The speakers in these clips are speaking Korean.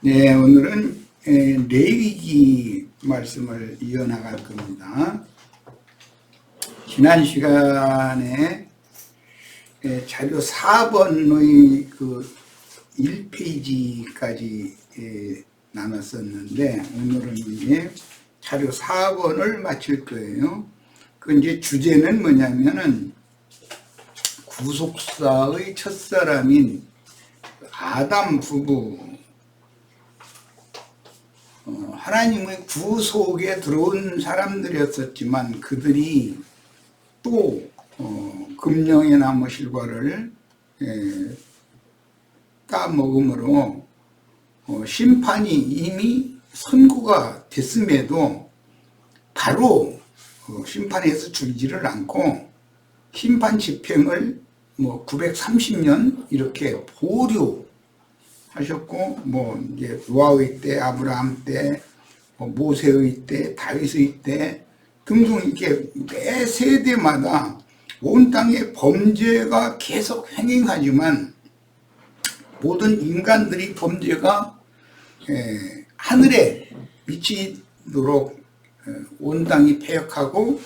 네, 오늘은 레위기 말씀을 이어나갈 겁니다. 지난 시간에 자료 4번의 그 1페이지까지 나눴었는데, 오늘은 이제 자료 4번을 마칠 거예요. 그 이제 주제는 뭐냐면은 구속사의 첫사람인 아담 부부, 하나님의 구속에 들어온 사람들이었었지만 그들이 또 금령의 나무 실과를 까먹음으로 심판이 이미 선고가 됐음에도 바로 심판에서 줄지를 않고 심판 집행을 930년 이렇게 보류하셨고, 이제 노아의 때, 아브라함 때, 모세의 때, 다윗의 때 등등 이렇게 매 세대마다 온 땅에 범죄가 계속 행행하지만 모든 인간들이 범죄가 하늘에 미치도록 온 땅이 패역하고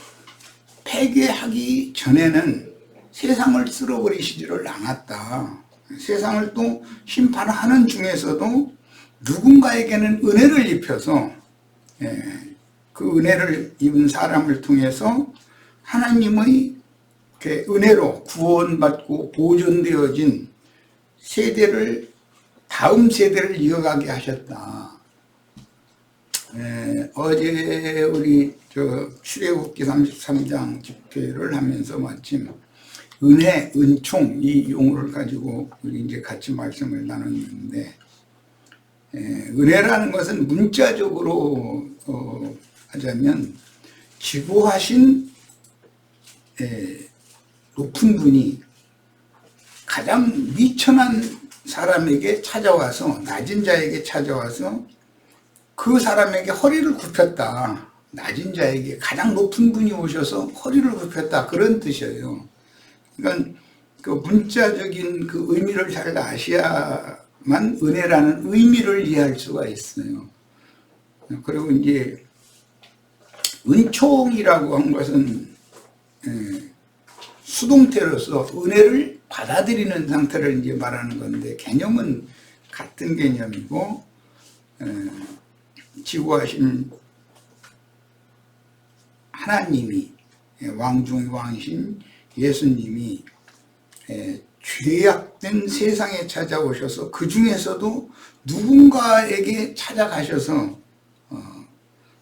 폐괴하기 전에는 세상을 쓸어버리시지를 않았다. 세상을 또 심판하는 중에서도 누군가에게는 은혜를 입혀서 그 은혜를 입은 사람을 통해서 하나님의 은혜로 구원받고 보존되어진 세대를, 다음 세대를 이어가게 하셨다. 어제 우리 출애굽기 33장 집회를 하면서 마침 은혜, 은총 이 용어를 가지고 우리 이제 같이 말씀을 나눴는데, 은혜라는 것은 문자적으로 하자면 지고하신 높은 분이 가장 미천한 사람에게 찾아와서, 낮은 자에게 찾아와서 그 사람에게 허리를 굽혔다. 낮은 자에게 가장 높은 분이 오셔서 허리를 굽혔다, 그런 뜻이에요. 그러니까 그 문자적인 그 의미를 잘 아셔야만 은혜라는 의미를 이해할 수가 있어요. 그리고 이제 은총이라고 한 것은 수동태로서 은혜를 받아들이는 상태를 이제 말하는 건데, 개념은 같은 개념이고, 지고하신 하나님이, 왕 중의 왕이신 예수님이 죄악된 세상에 찾아오셔서 그 중에서도 누군가에게 찾아가셔서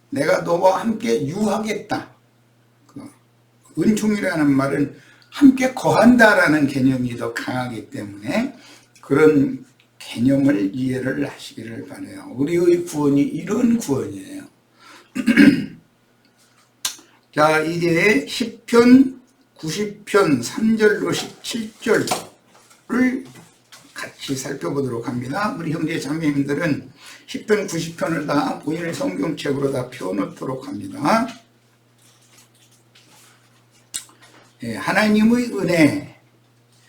내가 너와 함께 유하겠다. 은총이라는 말은 함께 거한다라는 개념이 더 강하기 때문에 그런 개념을 이해를 하시기를 바라요. 우리의 구원이 이런 구원이에요. 자, 이제 10편 90편 3절로 17절을 같이 살펴보도록 합니다. 우리 형제 자매님들은 10편 90편을 다 본인의 성경책으로 다 펴놓도록 합니다. 하나님의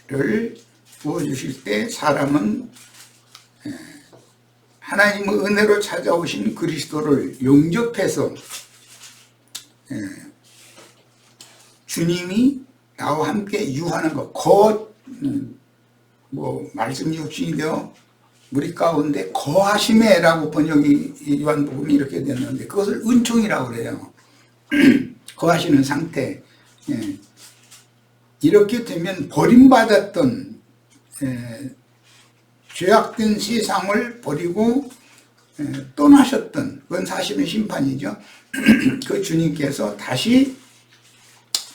은혜를 부어주실 때 사람은 하나님의 은혜로 찾아오신 그리스도를 용접해서 주님이 나와 함께 유하는 것, 말씀이 육신이 되어 우리 가운데 거하심에라고 번역이 요한복음이 이렇게 됐는데, 그것을 은총이라고 그래요. 거하시는 상태. 이렇게 되면 버림받았던 죄악된 세상을 버리고 떠나셨던, 그건 사실은 심판이죠. 그 주님께서 다시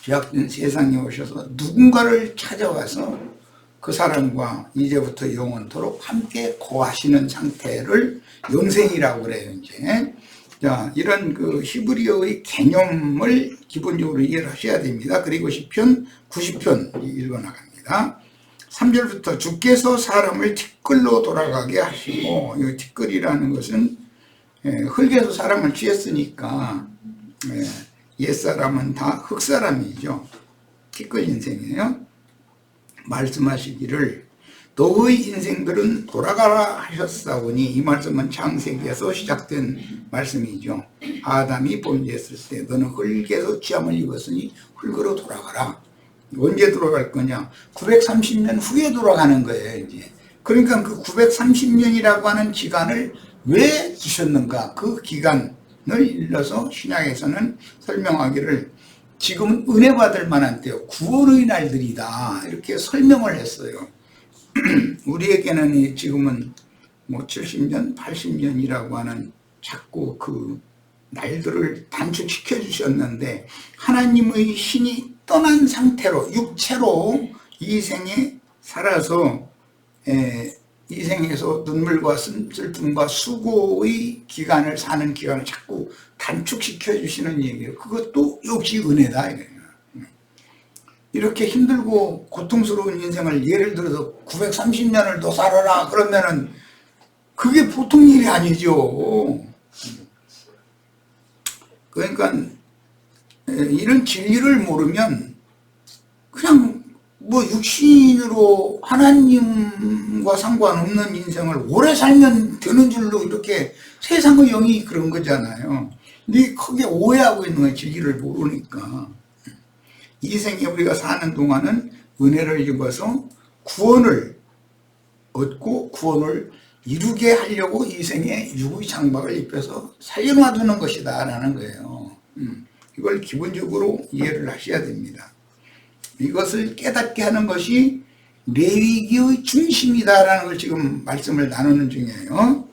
죄악된 세상에 오셔서 누군가를 찾아와서 그 사람과 이제부터 영원토록 함께 거하시는 상태를 영생이라고 그래요. 이제 자, 이런 그 히브리어의 개념을 기본적으로 이해를 하셔야 됩니다. 그리고 10편 90편 읽어 나갑니다. 3절부터 주께서 사람을 티끌로 돌아가게 하시고, 이 티끌이라는 것은 흙에서 사람을 취했으니까 옛사람은 다 흙사람이죠. 티끌 인생이에요. 말씀하시기를 너의 인생들은 돌아가라 하셨사오니, 이 말씀은 창세기에서 시작된 말씀이죠. 아담이 범죄했을 때 너는 흙에서 죄함을 입었으니 흙으로 돌아가라. 언제 돌아갈 거냐? 930년 후에 돌아가는 거예요, 이제. 그러니까 그 930년이라고 하는 기간을 왜 주셨는가? 그 기간을 일러서 신약에서는 설명하기를 지금은 은혜 받을 만한 때요, 구원의 날들이다, 이렇게 설명을 했어요. 우리에게는 지금은 뭐 70년, 80년이라고 하는 자꾸 그 날들을 단축시켜 주셨는데, 하나님의 신이 떠난 상태로 육체로 이 생에 살아서 이 생에서 눈물과 슬픔과 수고의 기간을 사는 기간을 자꾸 단축시켜 주시는 얘기예요. 그것도 역시 은혜다 이거예요. 이렇게 힘들고 고통스러운 인생을 예를 들어서 930년을 더 살아라 그러면은 그게 보통 일이 아니죠. 그러니까 이런 진리를 모르면 그냥 뭐 육신으로 하나님과 상관없는 인생을 오래 살면 되는 줄로 이렇게 세상의 영이 그런 거잖아요. 근데 크게 오해하고 있는 거예요. 진리를 모르니까. 이 생에 우리가 사는 동안은 은혜를 입어서 구원을 얻고 구원을 이루게 하려고 이 생에 육의 장막을 입혀서 살려놔두는 것이다 라는 거예요. 이걸 기본적으로 이해를 하셔야 됩니다. 이것을 깨닫게 하는 것이 레위기의 중심이다라는 걸 지금 말씀을 나누는 중이에요.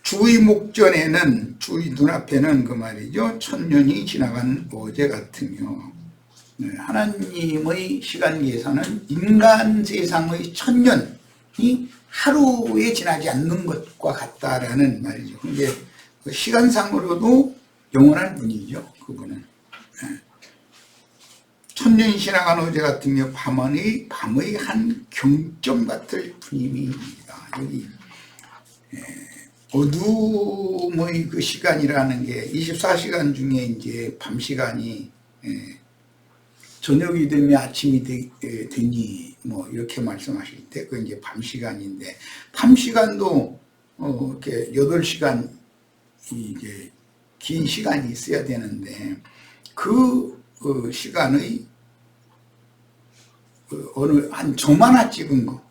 주의 목전에는, 주의 눈앞에는 그 말이죠, 천년이 지나간 어제 같으며, 하나님의 시간 계산은 인간 세상의 천년이 하루에 지나지 않는 것과 같다라는 말이죠. 근데 시간상으로도 영원한 분이죠, 그분은. 천년이 지나간 어제 같으며 밤의 한 경점 같을 분임이다. 여기 어둠의 그 시간이라는 게 24시간 중에 이제 밤 시간이 저녁이 되면 아침이 되니 뭐 이렇게 말씀하실 때 그 이제 밤 시간인데, 밤 시간도 이렇게 8시간 이제 긴 시간이 있어야 되는데 그 시간의 어느 한 조만화 찍은 거,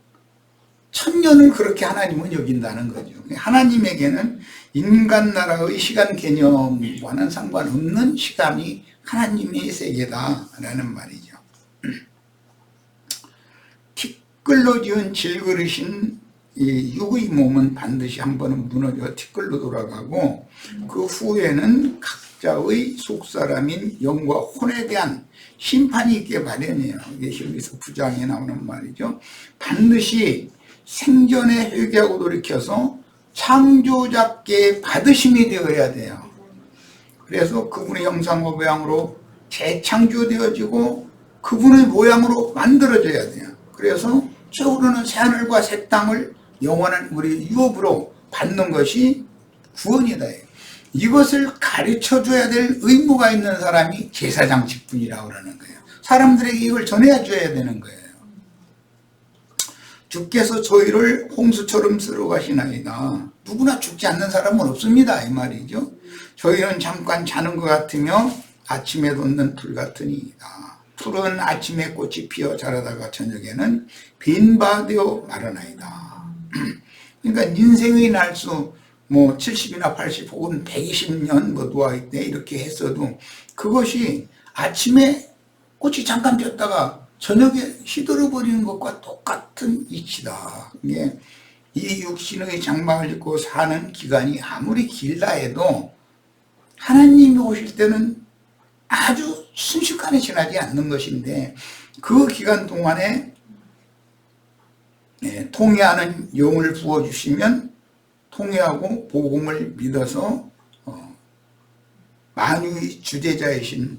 천년을 그렇게 하나님은 여긴다는 거죠. 하나님에게는 인간 나라의 시간 개념과는 상관없는 시간이 하나님의 세계다라는 말이죠. 티끌로 지은 질그릇인 이 육의 몸은 반드시 한 번은 무너져 티끌로 돌아가고 그 후에는 각자의 속사람인 영과 혼에 대한 심판이 있게 마련이에요. 이게 여기서 9장에 나오는 말이죠. 반드시 생전에 회개하고 돌이켜서 창조자께 받으심이 되어야 돼요. 그래서 그분의 형상과 모양으로 재창조되어지고 그분의 모양으로 만들어져야 돼요. 그래서 차오르는 새하늘과 새 땅을 영원한 우리 유업으로 받는 것이 구원이다. 이것을 가르쳐줘야 될 의무가 있는 사람이 제사장 직분이라고 그러는 거예요. 사람들에게 이걸 전해야 줘야 되는 거예요. 주께서 저희를 홍수처럼 쓸어 가시나이다. 누구나 죽지 않는 사람은 없습니다, 이 말이죠. 저희는 잠깐 자는 것 같으며 아침에 돋는 풀 같으니이다. 풀은 아침에 꽃이 피어 자라다가 저녁에는 빈바되어 마르나이다. 그러니까 인생의 날수 뭐 70이나 80 혹은 120년 뭐 누아이 때 이렇게 했어도 그것이 아침에 꽃이 잠깐 폈다가 저녁에 시들어버리는 것과 똑같은 이치다. 이게 이 육신의 장막을 입고 사는 기간이 아무리 길다 해도 하나님이 오실 때는 아주 순식간에 지나지 않는 것인데, 그 기간 동안에 통회하는 영을 부어주시면 통회하고 복음을 믿어서 만유의 주제자이신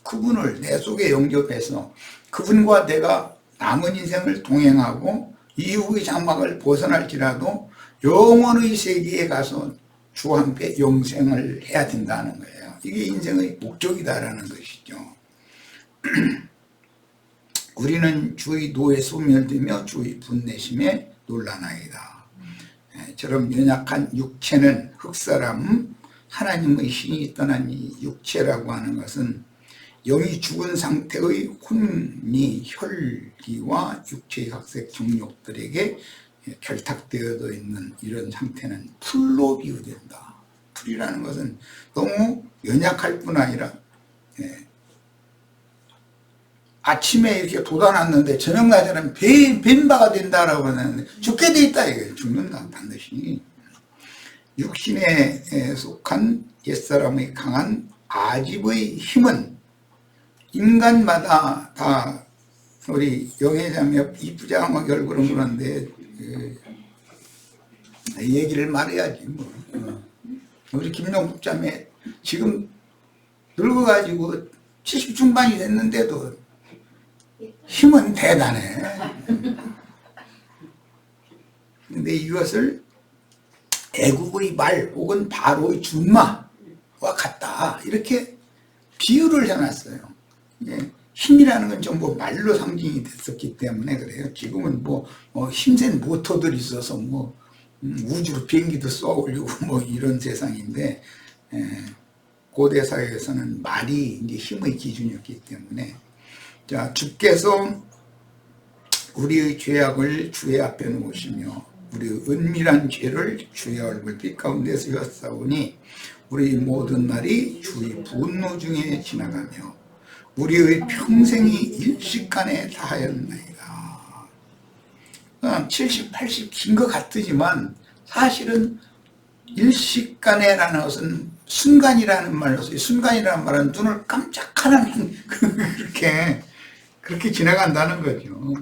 그분을 내 속에 영접해서 그분과 내가 남은 인생을 동행하고 이후의 장막을 벗어날지라도 영원의 세계에 가서 주와 함께 영생을 해야 된다는 거예요. 이게 인생의 목적이다라는 것이죠. 우리는 주의 노에 소멸되며 주의 분내심에 놀라나이다. 저런 연약한 육체는 흑사람, 하나님의 신이 떠난 이 육체라고 하는 것은 영이 죽은 상태의 혼미, 혈기와 육체의 각색 정욕들에게 결탁되어 있는 이런 상태는 풀로 비유된다. 풀이라는 것은 너무 연약할 뿐 아니라 아침에 이렇게 돋아났는데 저녁 낮에는 뱀바가 된다라고 하는데 죽게 돼 있다 이거예요. 죽는다 반드시. 육신에 속한 옛사람의 강한 아집의 힘은 인간마다 다 우리 영애자매 이쁘장하게 얼굴은 그런데 얘기를 말해야지 뭐. 우리 김영국 자매 지금 늙어가지고 70 중반이 됐는데도 힘은 대단해. 근데 이것을 애국의 말 혹은 바로의 준마와 같다 이렇게 비유를 해놨어요. 힘이라는 건 전부 말로 상징이 됐었기 때문에 그래요. 지금은 뭐 힘센 모터들이 있어서 뭐 우주로 비행기도 쏘아 올리고 뭐 이런 세상인데 고대 사회에서는 말이 이제 힘의 기준이었기 때문에 자 주께서 우리의 죄악을 주의 앞에 놓으시며 우리의 은밀한 죄를 주의 얼굴빛 가운데서 였사오니 우리 모든 날이 주의 분노 중에 지나가며 우리의 평생이 일시간에 다하였나이다. 70, 80 긴 것 같지만 사실은 일시간에라는 것은 순간이라는 말로서 순간이라는 말은 눈을 깜짝하는 그렇게 지나간다는 거죠.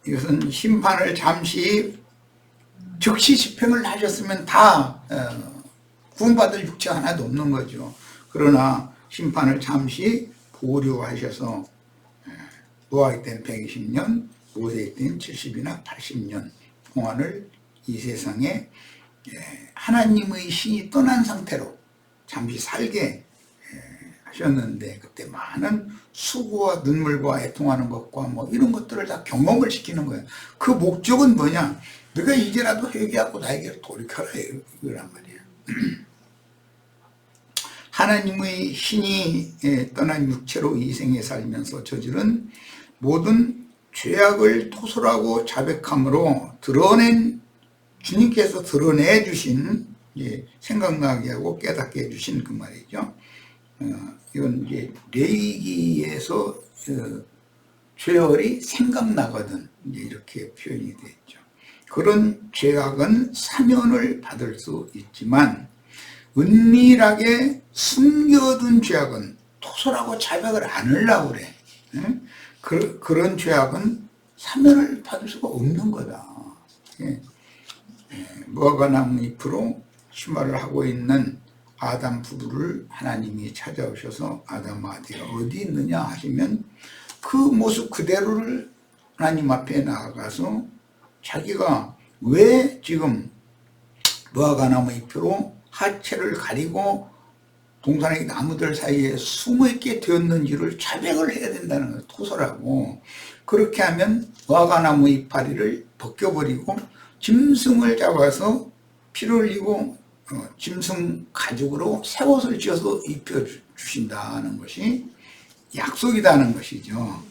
이것은 심판을 잠시 즉시 집행을 하셨으면 다 구원받을 육체 하나도 없는 거죠. 그러나 심판을 잠시 보류하셔서 노아의 때는 120년, 모세의 때는 70이나 80년 동안을 이 세상에 하나님의 신이 떠난 상태로 잠시 살게 하셨는데 그때 많은 수고와 눈물과 애통하는 것과 뭐 이런 것들을 다 경험을 시키는 거예요. 그 목적은 뭐냐? 너가 이제라도 회개하고 나에게 돌이켜라 이거란 말이에요. 하나님의 신이 떠난 육체로 이 생에 살면서 저지른 모든 죄악을 토설하고 자백함으로 주님께서 드러내 주신 생각나게 하고 깨닫게 해주신 그 말이죠. 이건 이제 레위기에서 죄월이 생각나거든 이렇게 표현이 되죠. 그런 죄악은 사면을 받을 수 있지만 은밀하게 숨겨둔 죄악은 토설하고 자백을 안 하려고 그래. 그런 죄악은 사면을 받을 수가 없는 거다. 무화과나무 잎으로 치마를 하고 있는 아담 부부를 하나님이 찾아오셔서 아담아 네가 어디 있느냐 하시면 그 모습 그대로를 하나님 앞에 나아가서 자기가 왜 지금 무화과나무 잎으로 하체를 가리고 동산의 나무들 사이에 숨어있게 되었는지를 자백을 해야 된다는 거예요. 토설하고. 그렇게 하면 무화과나무 이파리를 벗겨버리고 짐승을 잡아서 피를 흘리고 짐승 가죽으로 새 옷을 지어서 입혀주신다는 것이 약속이라는 것이죠.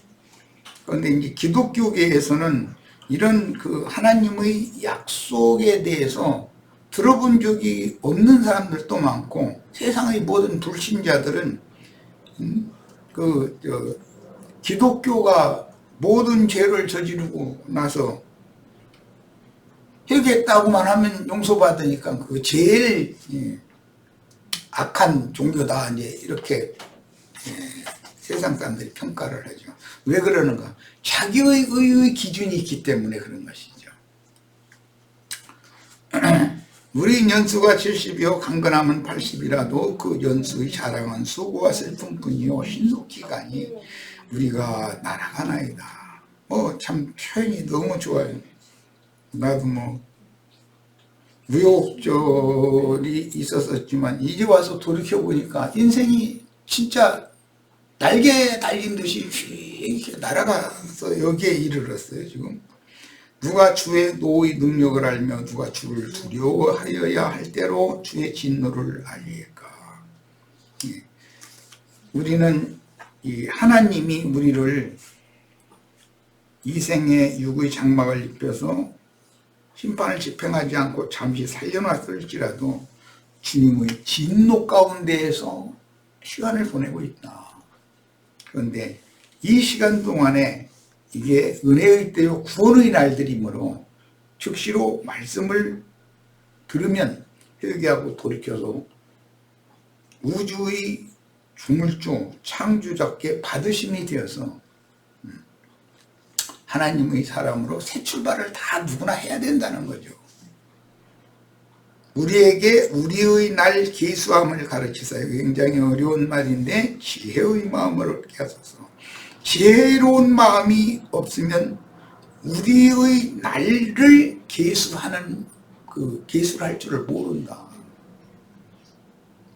그런데 이제 기독교계에서는 이런 그 하나님의 약속에 대해서 들어본 적이 없는 사람들도 많고 세상의 모든 불신자들은 기독교가 모든 죄를 저지르고 나서 회개했다고만 하면 용서받으니까 그 제일 악한 종교다 이제 이렇게 세상 사람들이 평가를 하죠. 왜 그러는가? 자기의 의의 기준이 있기 때문에 그런 것이죠. 우리 연수가 70이요 강건함은 80이라도 그 연수의 자랑은 수고와 슬픔뿐이요 신속기간이 우리가 날아가나이다. 참 표현이 너무 좋아요. 나도 뭐 우여곡절이 있었었지만 이제 와서 돌이켜보니까 인생이 진짜 날개 달린 듯이 휙 날아가서 여기에 이르렀어요. 지금 누가 주의 노의 능력을 알며 누가 주를 두려워하여야 할 때로 주의 진노를 알리까. 예. 우리는 이 하나님이 우리를 이 생에 육의 장막을 입혀서 심판을 집행하지 않고 잠시 살려놨을지라도 주님의 진노 가운데에서 시간을 보내고 있다. 그런데 이 시간 동안에 이게 은혜의 때요 구원의 날들이므로 즉시로 말씀을 들으면 회개하고 돌이켜서 우주의 주물주 창조자께 받으심이 되어서 하나님의 사람으로 새 출발을 다 누구나 해야 된다는 거죠. 우리에게 우리의 날 계수함을 가르치사요. 굉장히 어려운 말인데 지혜의 마음을 얻게 하소서. 지혜로운 마음이 없으면 우리의 날을 계수하는 계수를 할 줄을 모른다.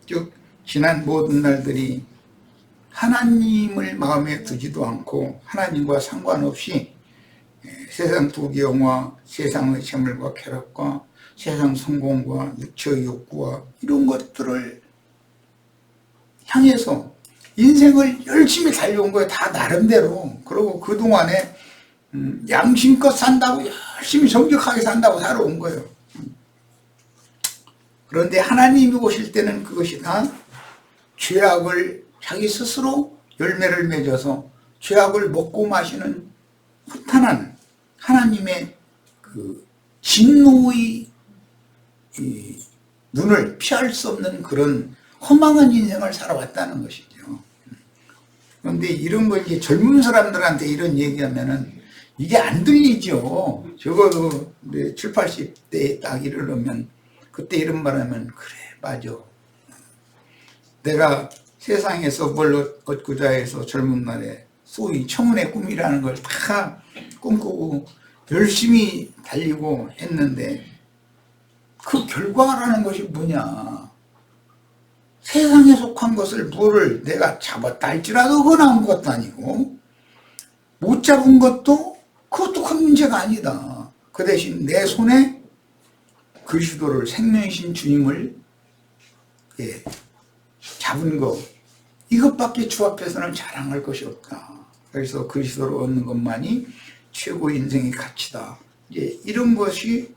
즉 지난 모든 날들이 하나님을 마음에 두지도 않고 하나님과 상관없이 세상 부귀영화, 세상의 재물과 쾌락과 세상 성공과 육체의 욕구와 이런 것들을 향해서 인생을 열심히 달려온 거예요. 다 나름대로. 그리고 그동안에 양심껏 산다고 열심히 정직하게 산다고 살아온 거예요. 그런데 하나님이 오실 때는 그것이 다 죄악을 자기 스스로 열매를 맺어서 죄악을 먹고 마시는 허탄한 하나님의 그 진노의 눈을 피할 수 없는 그런 허망한 인생을 살아왔다는 것이죠. 그런데 이런 거 이제 젊은 사람들한테 이런 얘기하면은 이게 안 들리죠. 적어도 7, 80대에 딱 이르려면 그때 이런 말 하면 그래 맞아. 내가 세상에서 뭘 얻고자 해서 젊은 날에 소위 청운의 꿈이라는 걸 다 꿈꾸고 열심히 달리고 했는데 그 결과라는 것이 뭐냐. 세상에 속한 것을 뭐를 내가 잡았다 할지라도 그거 나온 것도 아니고 못 잡은 것도 그것도 큰 문제가 아니다. 그 대신 내 손에 그리스도를 생명이신 주님을 잡은 거 이것밖에 주 앞에서는 자랑할 것이 없다. 그래서 그리스도를 얻는 것만이 최고의 인생의 가치다. 이제 이런 것이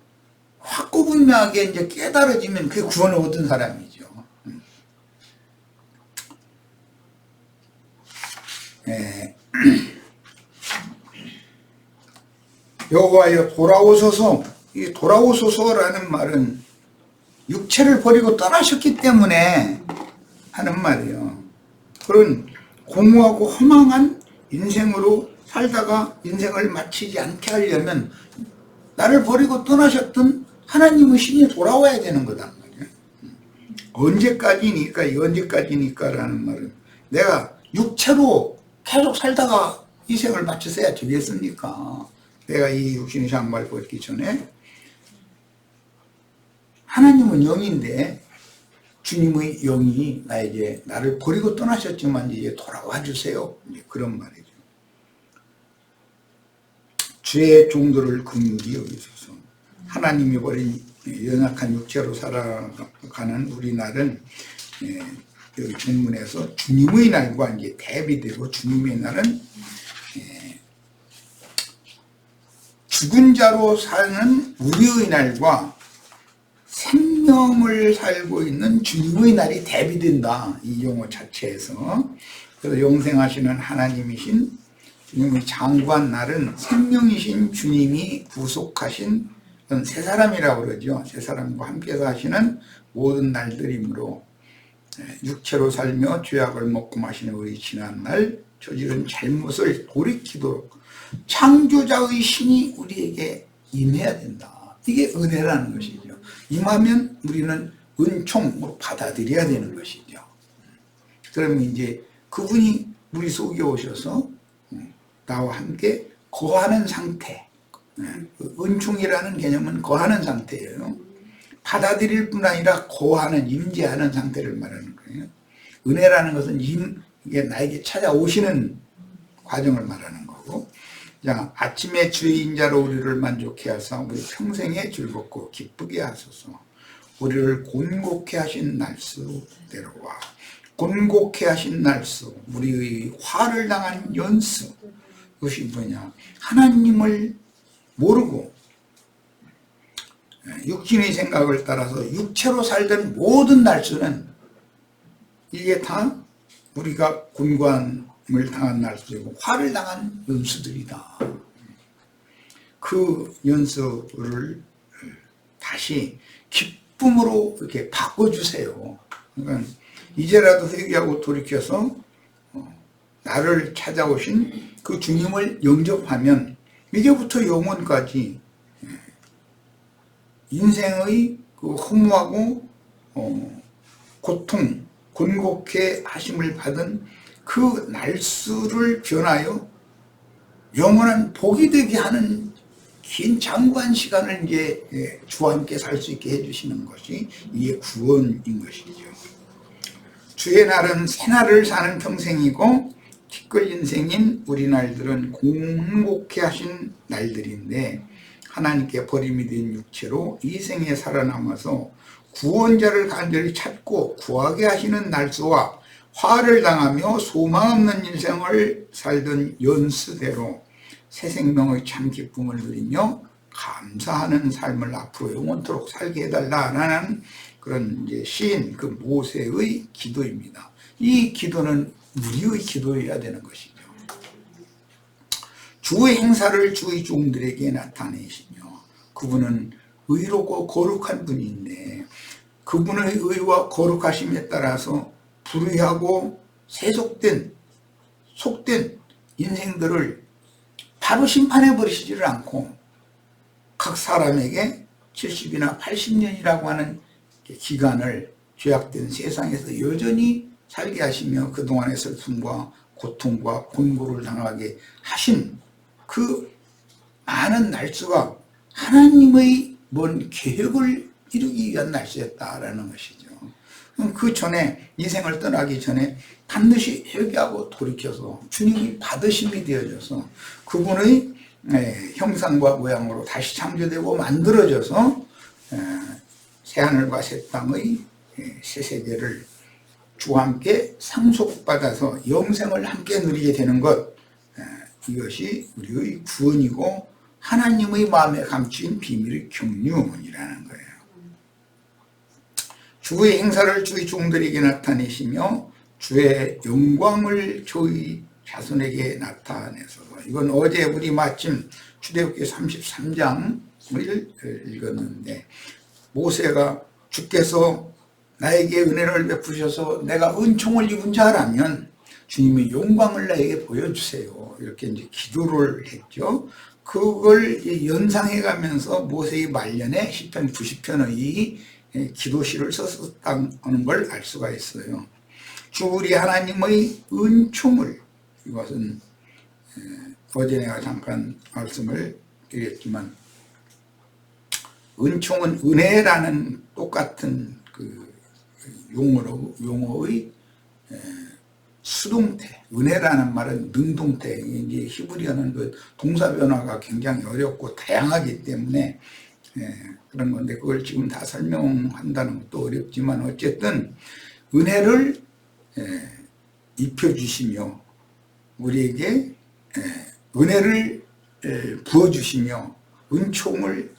확고분명하게 이제 깨달아지면 그게 구원을 얻은 사람이죠. 여호와여 돌아오소서. 이 돌아오소서라는 말은 육체를 버리고 떠나셨기 때문에 하는 말이에요. 그런 공허하고 허망한 인생으로 살다가 인생을 마치지 않게 하려면 나를 버리고 떠나셨던 하나님의 신이 돌아와야 되는 거단 말이에요. 언제까지니까, 이 언제까지니까라는 말은 내가 육체로 계속 살다가 이 생을 마쳤어야 되겠습니까? 내가 이 육신의 장말 벗기 전에 하나님은 영인데 주님의 영이 나에게 나를 버리고 떠나셨지만 이제 돌아와 주세요. 이제 그런 말이죠. 주의 종들을 긍휼히 여기소서. 하나님이 버린 연약한 육체로 살아가는 우리 날은 여기 본문에서 주님의 날과 이제 대비되고 주님의 날은 죽은 자로 사는 우리의 날과 생명을 살고 있는 주님의 날이 대비된다. 이 용어 자체에서. 그래서 영생하시는 하나님이신 주님의 장구한 날은 생명이신 주님이 구속하신 새 사람이라고 그러죠. 새 사람과 함께 사시는 모든 날들이므로 육체로 살며 죄악을 먹고 마시는 우리 지난날 저지른 잘못을 돌이키도록 창조자의 신이 우리에게 임해야 된다. 이게 은혜라는 것이죠. 임하면 우리는 은총으로 받아들여야 되는 것이죠. 그러면 이제 그분이 우리 속에 오셔서 나와 함께 거하는 상태. 은총이라는 개념은 거하는 상태예요. 받아들일 뿐 아니라 거하는, 임재하는 상태를 말하는 거예요. 은혜라는 것은 이게 나에게 찾아오시는 과정을 말하는 거고, 자, 아침에 주의 인자로 우리를 만족해 하사 우리 평생에 즐겁고 기쁘게 하소서. 우리를 곤곡해 하신 날수대로와 곤곡해 하신 날수, 우리의 화를 당한 연수, 그것이 뭐냐, 하나님을 모르고 육신의 생각을 따라서 육체로 살던 모든 날수는 이게 다 우리가 곤고함을 당한 날수이고 화를 당한 연수들이다. 그 연수를 다시 기쁨으로 이렇게 바꿔주세요. 그러니까 이제라도 회개하고 돌이켜서 나를 찾아오신 그 주님을 영접하면 이제부터 영원까지 인생의 그 허무하고 고통, 곤곡해 하심을 받은 그 날수를 변하여 영원한 복이 되게 하는 긴 장구한 시간을 이제 주와 함께 살 수 있게 해주시는 것이 이게 구원인 것이죠. 주의 날은 새날을 사는 평생이고 티끌 인생인 우리 날들은 곤곡해 하신 날들인데, 하나님께 버림이 된 육체로 이 생에 살아남아서 구원자를 간절히 찾고 구하게 하시는 날수와 화를 당하며 소망 없는 인생을 살던 연수대로 새 생명의 참 기쁨을 누리며 감사하는 삶을 앞으로 영원토록 살게 해달라라는 그런 이제 시인 그 모세의 기도입니다. 이 기도는 우리의 기도여야 되는 것이죠. 주의 행사를 주의 종들에게 나타내시며, 그분은 의롭고 거룩한 분인데 그분의 의와 거룩하심에 따라서 불의하고 세속된 속된 인생들을 바로 심판해 버리시지를 않고 각 사람에게 70이나 80년이라고 하는 기간을 죄악된 세상에서 여전히 살게 하시며 그동안의 슬픔과 고통과 곤고를 당하게 하신 그 많은 날수가 하나님의 뭔 계획을 이루기 위한 날수였다라는 것이죠. 그 전에 인생을 떠나기 전에 반드시 회개하고 돌이켜서 주님이 받으심이 되어져서 그분의 형상과 모양으로 다시 창조되고 만들어져서 새하늘과 새 땅의 새 세계를 주와 함께 상속받아서 영생을 함께 누리게 되는 것, 이것이 우리의 구원이고 하나님의 마음에 감추인 비밀의 경륜이라는 거예요. 주의 행사를 주의 종들에게 나타내시며 주의 영광을 저희 자손에게 나타내서, 이건 어제 우리 마침 출애굽기 33장을 읽었는데, 모세가 주께서 나에게 은혜를 베푸셔서 내가 은총을 입은 자라면 주님의 영광을 나에게 보여주세요, 이렇게 이제 기도를 했죠. 그걸 연상해 가면서 모세의 말년에 시편 90편의 기도시를 썼다는 걸 알 수가 있어요. 주 우리 하나님의 은총을, 이것은 어제 내가 잠깐 말씀을 드렸지만 은총은 은혜라는 똑같은 그 용어의 수동태, 은혜라는 말은 능동태, 이제 히브리어는 그 동사 변화가 굉장히 어렵고 다양하기 때문에 그런 건데 그걸 지금 다 설명한다는 것도 어렵지만 어쨌든 은혜를 입혀주시며 우리에게 은혜를 부어주시며 은총을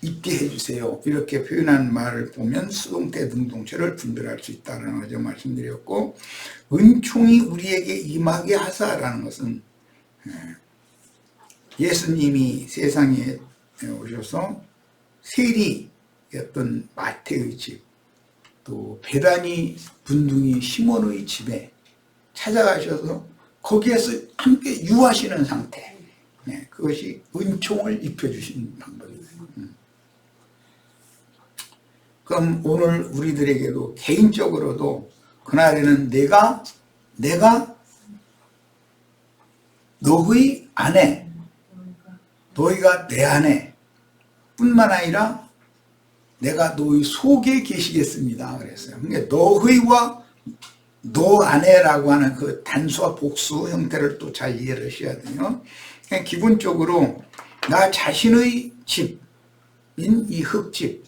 있게 해주세요, 이렇게 표현한 말을 보면 수동태 능동체를 분별할 수 있다는 것을 말씀드렸고, 은총이 우리에게 임하게 하사라는 것은 예수님이 세상에 오셔서 세리였던 마태의 집, 또 베다니 분둥이 시몬의 집에 찾아가셔서 거기에서 함께 유하시는 상태, 그것이 은총을 입혀주신 방법이에요. 그럼 오늘 우리들에게도 개인적으로도 그날에는 내가 너희 안에, 너희가 내 안에 뿐만 아니라 내가 너희 속에 계시겠습니다 그랬어요. 그러니까 너희와 너 아내라고 하는 그 단수와 복수 형태를 또 잘 이해를 하셔야 돼요. 그냥 기본적으로 나 자신의 집인 이 흙집,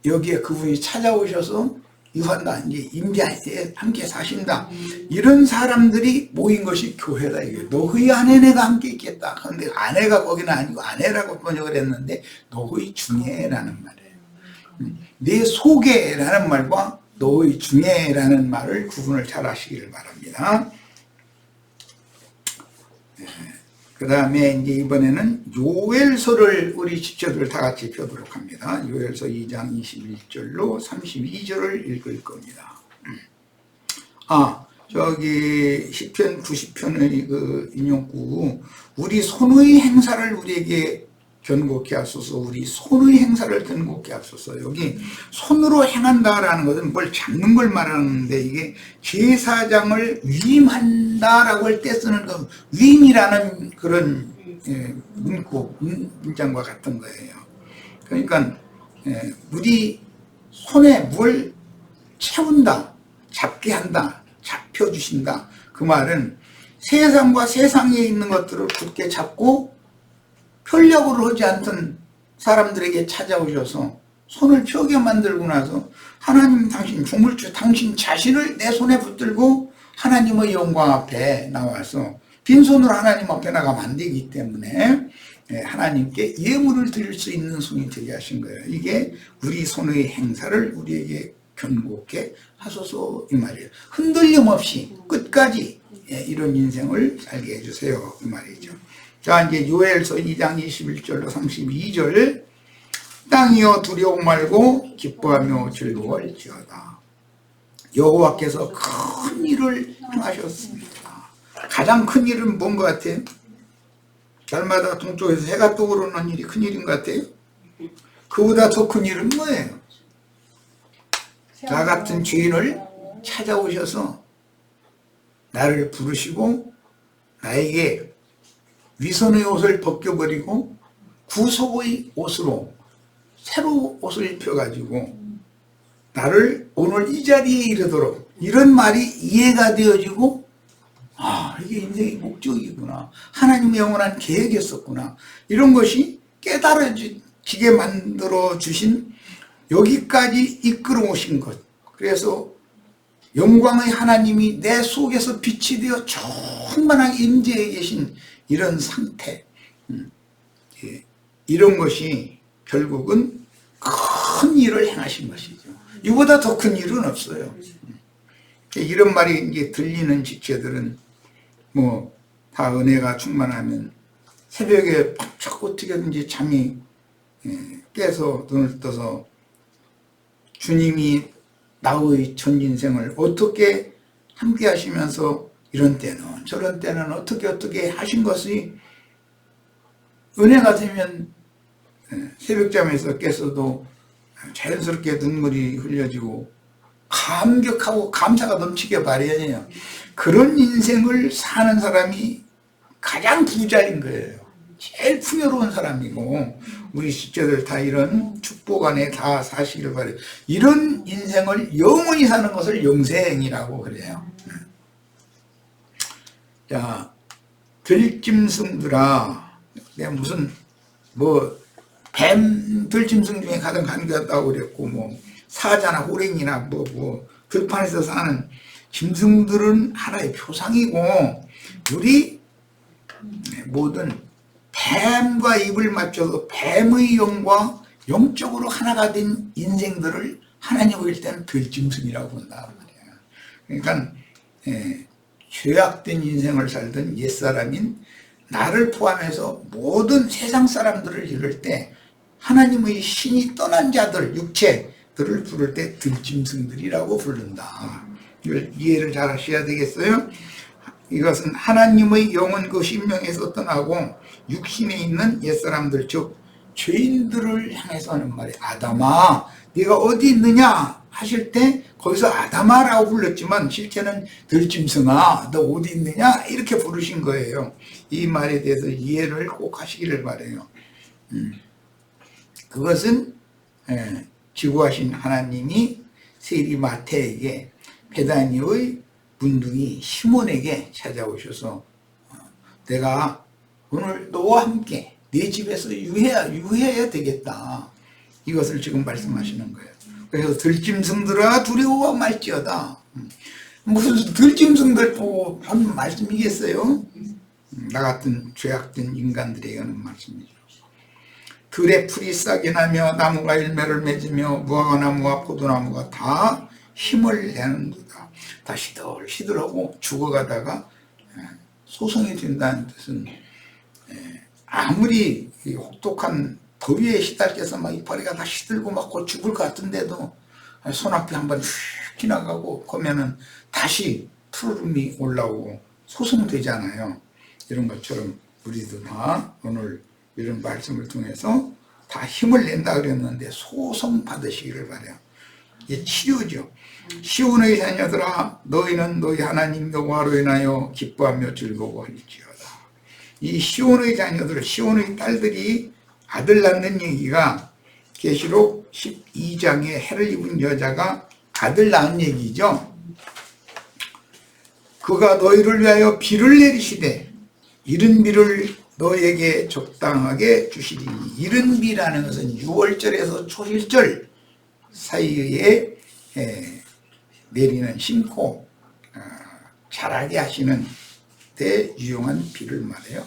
여기에 그분이 찾아오셔서 유한다, 이제 임대에 함께 사신다, 이런 사람들이 모인 것이 교회다. 이게 너희 안에 내가 함께 있겠다. 그런데 아내가 거기는 아니고 아내라고 번역을 했는데 너희 중에라는 말이에요. 내 속에라는 말과 너희 중에라는 말을 구분을 잘 하시길 바랍니다. 그 다음에 이제 이번에는 요엘서를 우리 집체들 다 같이 펴도록 합니다. 요엘서 2장 21절로 32절을 읽을 겁니다. 저기 시편 90편의 그 인용구, 우리 손의 행사를 우리에게 견고케 하소서, 우리 손의 행사를 견고케 하소서. 여기 손으로 행한다라는 것은 뭘 잡는 걸 말하는데, 이게 제사장을 위임한다라고 할 때 쓰는 그 위임이라는 그런 문장과 같은 거예요. 그러니까 우리 손에 뭘 채운다, 잡게 한다, 잡혀주신다. 그 말은 세상과 세상에 있는 것들을 굳게 잡고 편력으로 하지 않던 사람들에게 찾아오셔서 손을 펴게 만들고 나서, 하나님 당신 조물주 당신 자신을 내 손에 붙들고 하나님의 영광 앞에 나와서 빈손으로 하나님 앞에 나가면 안 되기 때문에 하나님께 예물을 드릴 수 있는 손이 되게 하신 거예요. 이게 우리 손의 행사를 우리에게 견고케 하소서 이 말이에요. 흔들림 없이 끝까지 이런 인생을 살게 해주세요 이 말이죠. 자, 이제 요엘서 2장 21절로 32절. 땅이여 두려워 말고 기뻐하며 즐거워할지어다. 여호와께서 큰 일을 행하셨습니다. 가장 큰 일은 뭔 것 같아요? 달마다 동쪽에서 해가 떠오르는 일이 큰 일인 것 같아요? 그보다 더 큰 일은 뭐예요? 나 같은 죄인을 찾아오셔서 나를 부르시고 나에게 위선의 옷을 벗겨버리고 구속의 옷으로 새로 옷을 입혀가지고 나를 오늘 이 자리에 이르도록, 이런 말이 이해가 되어지고, 이게 인생의 목적이구나, 하나님의 영원한 계획이었었구나, 이런 것이 깨달아지게 만들어 주신, 여기까지 이끌어 오신 것. 그래서 영광의 하나님이 내 속에서 빛이 되어 충만하게 임재해 계신 이런 상태, 이런 것이 결국은 큰 일을 행하신 것이죠. 이보다 더 큰 일은 없어요. 이런 말이 이제 들리는 지체들은 뭐 다 은혜가 충만하면 새벽에 팍 어떻게든지 잠이 깨서 눈을 떠서 주님이 나의 전 인생을 어떻게 함께 하시면서 이런 때는 저런 때는 어떻게 하신 것이 은혜가 되면 새벽잠에서 깼어도 자연스럽게 눈물이 흘려지고 감격하고 감사가 넘치게 마련이에요. 그런 인생을 사는 사람이 가장 부자인 거예요. 제일 풍요로운 사람이고, 우리 시체들 다 이런 축복 안에 다 사시길 바래요. 이런 인생을 영원히 사는 것을 영생이라고 그래요. 자, 들짐승들아, 내가 무슨 뱀 들짐승 중에 가장 간교하다고 그랬고, 사자나 호랭이나 들판에서 사는 짐승들은 하나의 표상이고, 우리 모든 뱀과 입을 맞춰서 뱀의 영과 영적으로 하나가 된 인생들을 하나님 보일 때는 들짐승이라고 본다 말이야. 그러니까 죄악된 인생을 살던 옛사람인 나를 포함해서 모든 세상 사람들을 이룰 때 하나님의 신이 떠난 자들, 육체들을 부를 때 들짐승들이라고 부른다. 이걸 이해를 잘 하셔야 되겠어요. 이것은 하나님의 영은 그 심령에서 떠나고 육신에 있는 옛사람들, 즉 죄인들을 향해서 하는 말이에요. 아담아, 네가 어디 있느냐 하실 때 거기서 아담아라고 불렀지만 실제는 들짐승아, 너 어디 있느냐 이렇게 부르신 거예요. 이 말에 대해서 이해를 꼭 하시기를 바라요. 그것은 지구하신 하나님이 세리마태에게 베다니의 문둥이 시몬에게 찾아오셔서 내가 오늘 너와 함께 네 집에서 유해해야 되겠다. 이것을 지금 말씀하시는 거예요. 그래서 들짐승들아 두려워 말지어다. 무슨 들짐승들 보고 한 말씀이겠어요? 나 같은 죄악된 인간들에게 하는 말씀이죠. 들의 풀이 싹이 나며 나무가 열매를 맺으며 무화과나무와 포도나무가 다 힘을 내는도다. 다 시들시들하고 죽어가다가 소송이 된다는 뜻은 아무리 혹독한 더위에 시달려서 막 이파리가 다 시들고 막 곧 죽을 것 같은데도 손 앞에 한번 휙 지나가고 그러면은 다시 푸르름이 올라오고 소송되잖아요. 이런 것처럼 우리도 다 오늘 이런 말씀을 통해서 다 힘을 낸다 그랬는데 소송 받으시기를 바라요. 이게 치료죠. 시온의 자녀들아 너희는 너희 하나님 여호와로 인하여 기뻐하며 즐거워할지어다. 이 시온의 자녀들, 시온의 딸들이 아들 낳는 얘기가 계시록 12장에 해를 입은 여자가 아들 낳은 얘기죠. 그가 너희를 위하여 비를 내리시되 이른 비를 너에게 적당하게 주시리니. 이른 비라는 것은 6월절에서 초실절 사이에 내리는 심고 자라게 하시는 데 유용한 비를 말해요.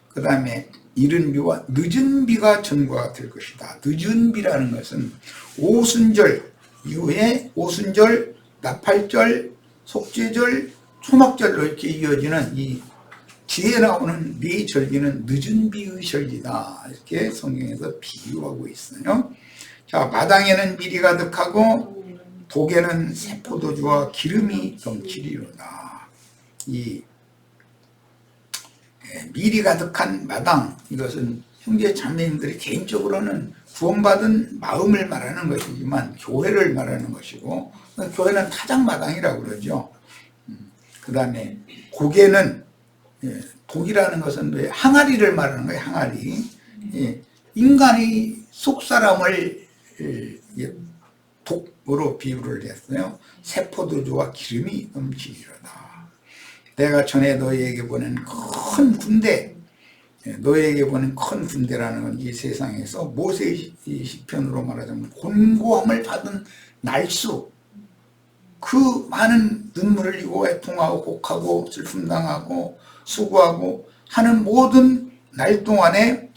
그 다음에 이른 비와 늦은 비가 전과 될 것이다. 늦은 비라는 것은 오순절 이후에 오순절, 나팔절, 속죄절, 초막절로 이렇게 이어지는 이 뒤에 나오는 네 절기는 늦은 비의 절기다. 이렇게 성경에서 비유하고 있어요. 자, 마당에는 밀이 가득하고 독에는 새 포도주와 기름이 넘치리로다. 이 밀이 가득한 마당, 이것은 형제 자매님들이 개인적으로는 구원받은 마음을 말하는 것이지만 교회를 말하는 것이고, 교회는 타작마당이라고 그러죠. 그 다음에 고개는 독이라는 것은 왜 항아리를 말하는 거예요. 항아리. 인간의 속사람을 독으로 비유를 했어요. 새 포도주와 기름이 넘치리로다. 내가 전에 너희에게 보낸 큰 군대, 너희에게 보낸 큰 군대라는 건 이 세상에서 모세의 시편으로 말하자면 곤고함을 받은 날수, 그 많은 눈물을 흘리고 애통하고 곡하고 슬픔당하고 수고하고 하는 모든 날 동안에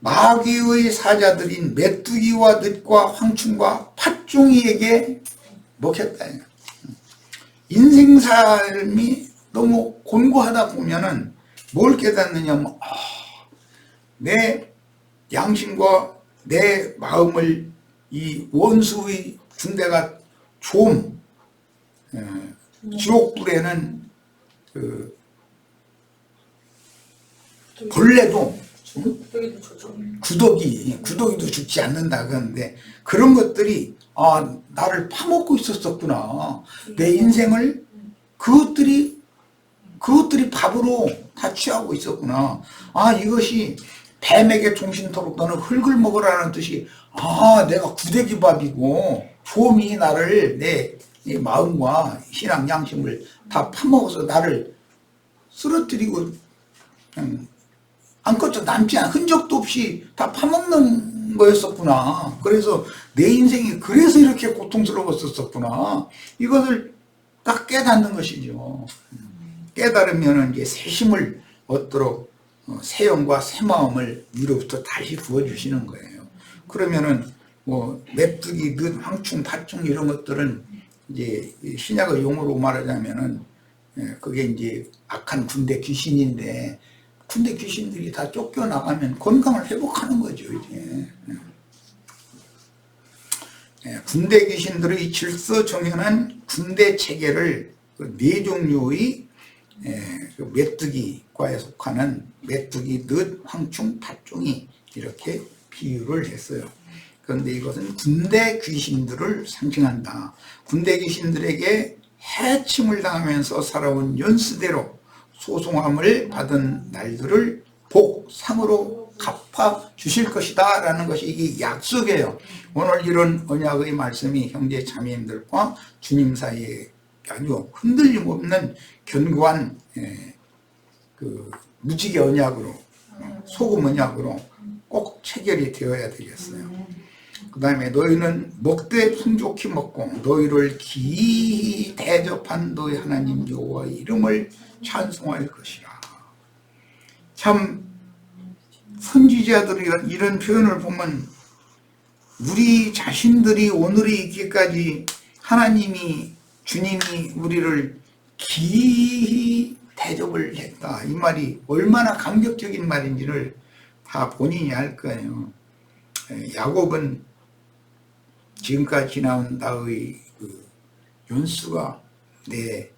마귀의 사자들인 메뚜기와 늑과 황충과 팥종이에게 먹혔다. 인생 삶이 너무 곤고하다 보면은 뭘 깨닫느냐면 내 양심과 내 마음을 이 원수의 군대가 좀 지옥불에는 그 벌레도 구더기도 죽지 않는다 그러는데 그런 것들이 나를 파먹고 있었구나. 내 인생을 그것들이 밥으로 다 취하고 있었구나. 이것이 뱀에게 종신토록 너는 흙을 먹으라는 뜻이 내가 구더기 밥이고 곰이 나를 내 마음과 신앙 양심을 다 파먹어서 나를 쓰러뜨리고 그냥 아무것도 남지 않은 흔적도 없이 다 파먹는 거였었구나. 그래서 내 인생이 그래서 이렇게 고통스러웠었구나. 이것을 딱 깨닫는 것이죠. 깨달으면 이제 새 힘을 얻도록 새 영과 새 마음을 위로부터 다시 부어주시는 거예요. 그러면은 뭐 메뚜기, 늑, 황충, 팥충 이런 것들은 이제 신약의 용어로 말하자면은 그게 이제 악한 군대 귀신인데 군대 귀신들이 다 쫓겨나가면 건강을 회복하는 거죠, 이제. 군대 귀신들의 질서 정연한 군대 체계를 네 종류의 메뚜기과에 속하는 메뚜기, 늑, 황충, 팥종이 이렇게 비유를 했어요. 그런데 이것은 군대 귀신들을 상징한다. 군대 귀신들에게 해침을 당하면서 살아온 연수대로 소송함을 받은 날들을 복, 상으로 갚아 주실 것이다 라는 것이 이 약속이에요. 오늘 이런 언약의 말씀이 형제 자매님들과 주님 사이에 아주 흔들림 없는 견고한 그 무지개 언약으로, 소금 언약으로 꼭 체결이 되어야 되겠어요. 그 다음에 너희는 먹되 풍족히 먹고 너희를 기이 대접한 너희 하나님 여호와의 이름을 찬송할 것이라. 참 선지자들이 이런 표현을 보면 우리 자신들이 오늘에 있기까지 하나님이, 주님이 우리를 기이 대접을 했다, 이 말이 얼마나 감격적인 말인지를 다 본인이 알 거예요. 야곱은 지금까지 지나온 나의 그 연수가 내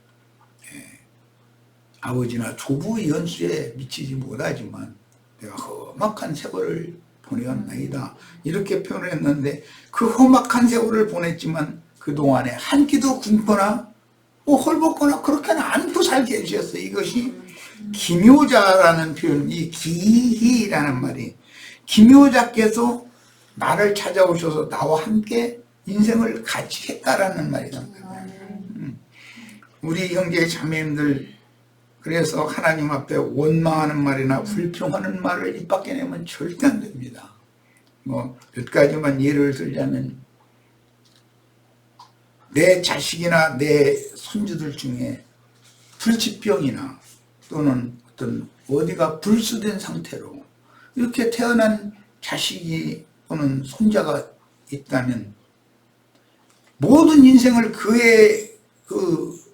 아버지나 조부의 연수에 미치지 못하지만 내가 험악한 세월을 보내었나이다, 이렇게 표현을 했는데, 그 험악한 세월을 보냈지만 그동안에 한 끼도 굶거나 헐벗거나 그렇게는 않고 살게 해주셨어요. 이것이 기묘자라는 표현, 이 기희라는 말이, 기묘자께서 나를 찾아오셔서 나와 함께 인생을 같이 했다라는 말이란 말이에요. 우리 형제 자매님들, 그래서 하나님 앞에 원망하는 말이나 불평하는 말을 입 밖에 내면 절대 안 됩니다. 뭐 몇 가지만 예를 들자면, 내 자식이나 내 손주들 중에 불치병이나 또는 어떤 어디가 불수된 상태로 이렇게 태어난 자식이 또는 손자가 있다면 모든 인생을 그의 그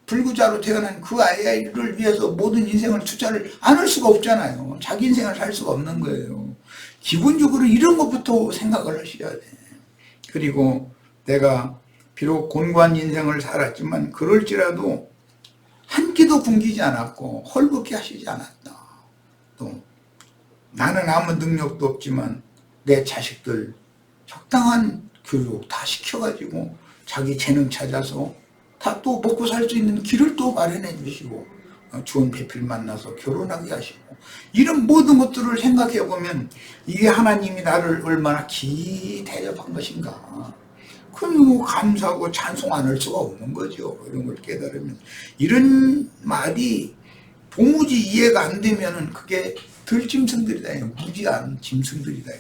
불구자로 태어난 그 아이를 위해서 모든 인생을 투자를 안 할 수가 없잖아요. 자기 인생을 살 수가 없는 거예요. 기본적으로 이런 것부터 생각을 하셔야 돼. 그리고 내가 비록 곤고한 인생을 살았지만 그럴지라도 한 끼도 굶기지 않았고 헐벗게 하시지 않았다. 또 나는 아무 능력도 없지만 내 자식들 적당한 교육 다 시켜가지고 자기 재능 찾아서 다 또 먹고 살 수 있는 길을 또 마련해 주시고, 좋은 배필 만나서 결혼하게 하시고, 이런 모든 것들을 생각해 보면 이게 하나님이 나를 얼마나 기이 대접한 것인가, 그럼 감사하고 찬송 안 할 수가 없는 거죠. 이런 걸 깨달으면. 이런 말이 도무지 이해가 안 되면은 그게 들짐승들이다, 무지한 짐승들이다.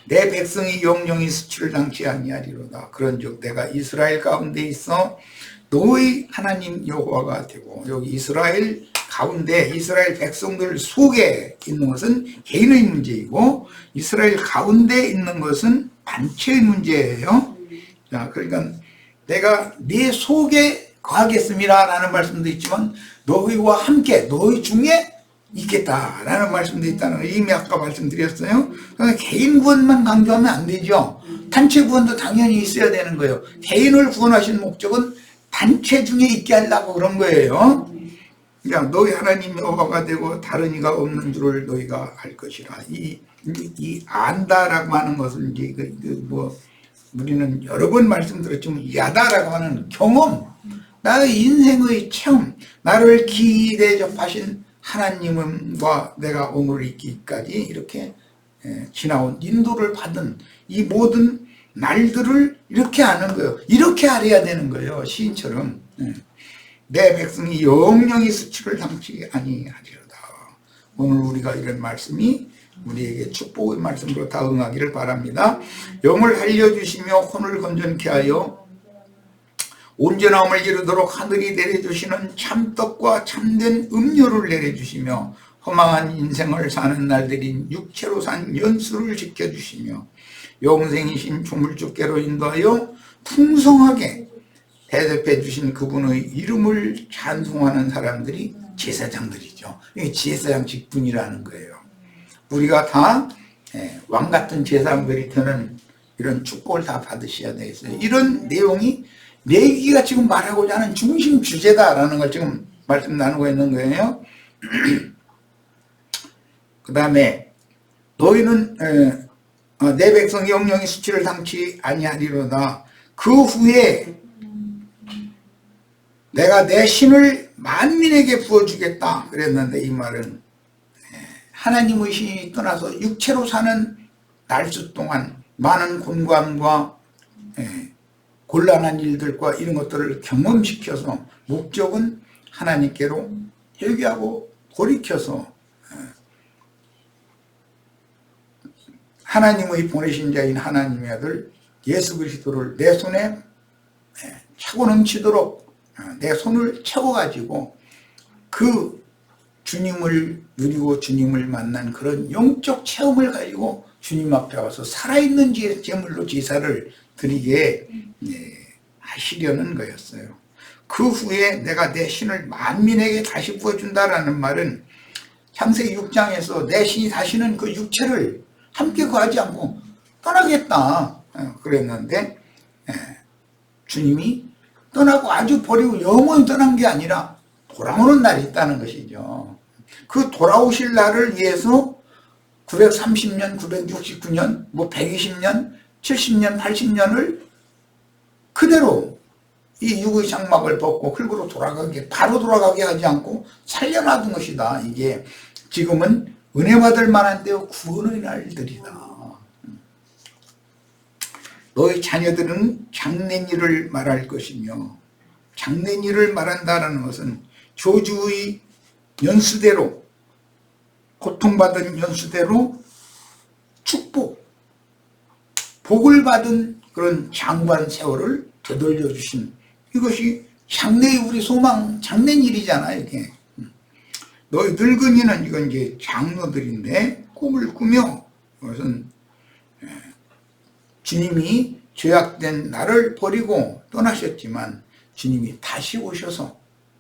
내 백성이 영영이 수치를 당치 아니하리로다. 그런즉 내가 이스라엘 가운데 있어 너희 하나님 여호와가 되고, 여기 이스라엘 가운데, 이스라엘 백성들 속에 있는 것은 개인의 문제이고 이스라엘 가운데 있는 것은 단체의 문제예요. 자, 그러니까 내가 네 속에 거하겠습니다 라는 말씀도 있지만 너희와 함께, 너희 중에 있겠다라는 말씀도 있다는 거 이미 아까 말씀드렸어요. 그러니까 개인 구원만 강조하면 안 되죠. 단체 구원도 당연히 있어야 되는 거예요. 개인을 구원하신 목적은 단체 중에 있게 하려고 그런 거예요. 그냥 너희 하나님 여호와가 되고 다른 이가 없는 줄을 너희가 알 것이라. 이 안다라고 하는 것은 이제 뭐 우리는 여러 번 말씀드렸지만 야다라고 하는 경험, 나의 인생의 체험, 나를 기이 대접하신 하나님과 내가 오늘 있기까지 이렇게 지나온 인도를 받은 이 모든 날들을 이렇게 아는 거예요. 이렇게 알아야 되는 거예요. 시인처럼. 내 백성이 영영이 수치를 당치 아니하리로다. 오늘 우리가 이런 말씀이 우리에게 축복의 말씀으로 다 응하기를 바랍니다. 영을 알려주시며 혼을 건전케 하여 온전함을 이루도록 하늘이 내려주시는 참떡과 참된 음료를 내려주시며 허망한 인생을 사는 날들인 육체로 산 연수를 지켜주시며 영생이신 조물주께로 인도하여 풍성하게 대접해 주신 그분의 이름을 찬송하는 사람들이 제사장들이죠. 이게 제사장 직분이라는 거예요. 우리가 다 왕같은 제사장들이 되는 이런 축복을 다 받으셔야 되겠어요. 이런 내용이 레위기가 지금 말하고자 하는 중심 주제다라는 걸 지금 말씀 나누고 있는 거예요. 그 다음에 너희는 내 백성이 영영이 수치를 당치 아니하리로다. 그 후에 내가 내 신을 만민에게 부어주겠다 그랬는데, 이 말은 하나님의 신이 떠나서 육체로 사는 날수 동안 많은 곤고함과 곤란한 일들과 이런 것들을 경험시켜서, 목적은 하나님께로 회개하고 돌이켜서 하나님의 보내신 자인 하나님의 아들 예수 그리스도를 내 손에 차고 넘치도록 내 손을 채워가지고 그 주님을 누리고 주님을 만난 그런 영적 체험을 가지고 주님 앞에 와서 살아있는 제물로 제사를 드리게 하시려는 거였어요. 그 후에 내가 내 신을 만민에게 다시 부어준다라는 말은 창세기 6장에서 내 신이 다시는 그 육체를 함께 거하지 않고 떠나겠다 그랬는데, 주님이 떠나고 아주 버리고 영원히 떠난 게 아니라 돌아오는 날이 있다는 것이죠. 그 돌아오실 날을 위해서 930년, 969년, 120년, 70년, 80년을 그대로 이 육의 장막을 벗고 흙으로 바로 돌아가게 하지 않고 살려놔둔 것이다. 이게 지금은 은혜 받을 만한 때요 구원의 날들이다. 너희 자녀들은 장래일을 말할 것이며, 장래일을 말한다는 것은 저주의 연수대로, 고통받은 연수대로 축복, 복을 받은 그런 장관 세월을 되돌려 주신, 이것이 장래의 우리 소망, 장래일이잖아요. 이게 너희 늙은이는, 이건 이제 장로들인데, 꿈을 꾸며, 그것은 주님이 죄악된 나를 버리고 떠나셨지만 주님이 다시 오셔서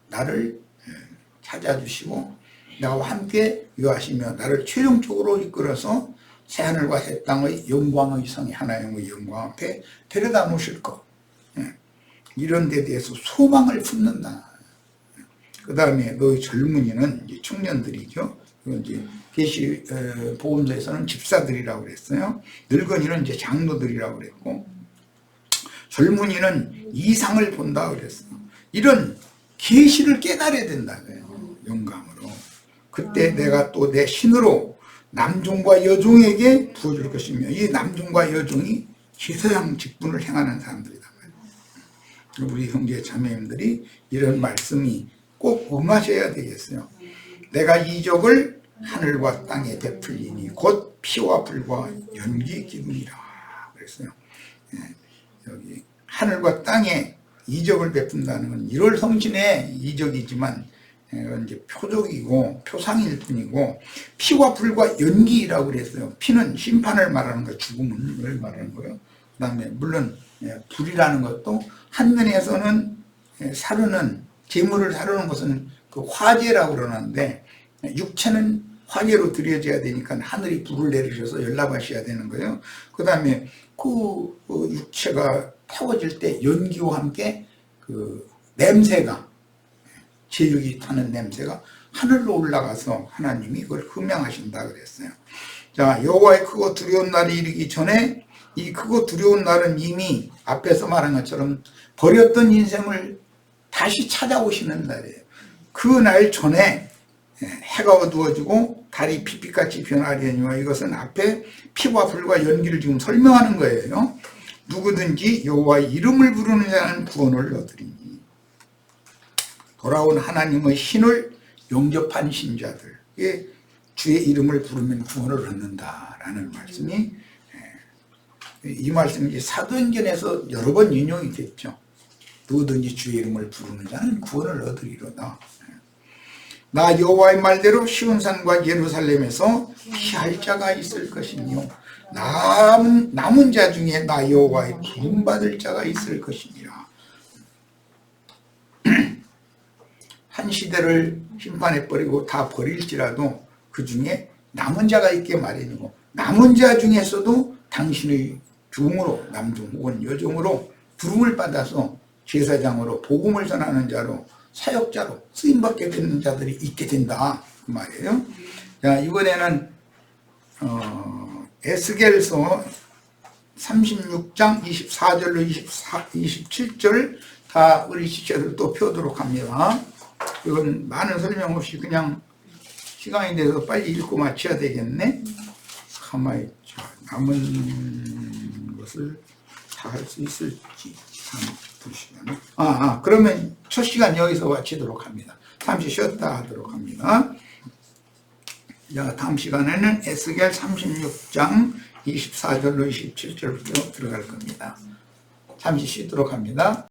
나를 찾아주시고 나와 함께 유하시며 나를 최종적으로 이끌어서 새하늘과 새 땅의 영광의 성이 하나님의 영광 앞에 데려다 놓으실 것, 이런 데 대해서 소망을 품는다. 그 다음에 너희 젊은이는 이제 청년들이죠. 이제 계시 복음서에서는 집사들이라고 그랬어요. 늙은이는 이제 장로들이라고 그랬고, 젊은이는 이상을 본다 그랬어요. 이런 계시를 깨달아야 된다고요. 영감으로. 그때 내가 또 내 신으로 남종과 여종에게 부어줄 것이며, 이 남종과 여종이 제사장 직분을 행하는 사람들이다. 우리 형제 자매님들이 이런 말씀이 꼭 음하셔야 되겠어요. 내가 이적을 하늘과 땅에 베풀리니 곧 피와 불과 연기 기둥이라 그랬어요. 여기 하늘과 땅에 이적을 베푼다는 건 1월 성신의 이적이지만 이제 표적이고 표상일 뿐이고, 피와 불과 연기라고 그랬어요. 피는 심판을 말하는 거, 죽음을 말하는 거예요. 그 다음에 물론 불이라는 것도 한면에서는 사르는, 재물을 사르는 것은 그 화재라고 그러는데, 육체는 화재로 드려져야 되니까 하늘이 불을 내리셔서 열나가셔야 되는 거예요. 그 다음에 그 육체가 태워질 때 연기와 함께 그 냄새가, 제육이 타는 냄새가 하늘로 올라가서 하나님이 그걸 흠양하신다 그랬어요. 자, 여호와의 크고 두려운 날이 이르기 전에, 이 크고 두려운 날은 이미 앞에서 말한 것처럼 버렸던 인생을 다시 찾아오시는 날이에요. 그 날 전에 해가 어두워지고 달이 빛빛같이 변하려니와, 이것은 앞에 피와 불과 연기를 지금 설명하는 거예요. 누구든지 여호와의 이름을 부르는 자는 구원을 얻으리니, 돌아온 하나님의 신을 영접한 신자들, 주의 이름을 부르면 구원을 얻는다라는 말씀이, 이 말씀이 사도행전에서 여러 번 인용이 됐죠. 누구든지 주의 이름을 부르는 자는 구원을 얻으리로다. 나 여호와의 말대로 시온산과 예루살렘에서 피할 자가 있을 것이며, 남은 자 중에 나 여호와의 부름받을 자가 있을 것이니라. 한 시대를 심판해버리고 다 버릴지라도 그 중에 남은 자가 있게 마련이고, 남은 자 중에서도 당신의 종으로, 남종 혹은 여종으로 부름을 받아서 제사장으로, 복음을 전하는 자로, 사역자로 쓰임받게 되는 자들이 있게 된다 그 말이에요. 자, 이번에는 에스겔서 36장 24절로 27절, 다 우리 지체들 또 펴도록 합니다. 이건 많은 설명 없이 그냥 시간이 돼서 빨리 읽고 마쳐야 되겠네. 가만히 있자. 남은 것을 다 할 수 있을지. 2시간. 그러면 첫 시간 여기서 마치도록 합니다. 잠시 쉬었다 하도록 합니다. 자, 다음 시간에는 에스겔 36장 24절로 27절부터 들어갈 겁니다. 잠시 쉬도록 합니다.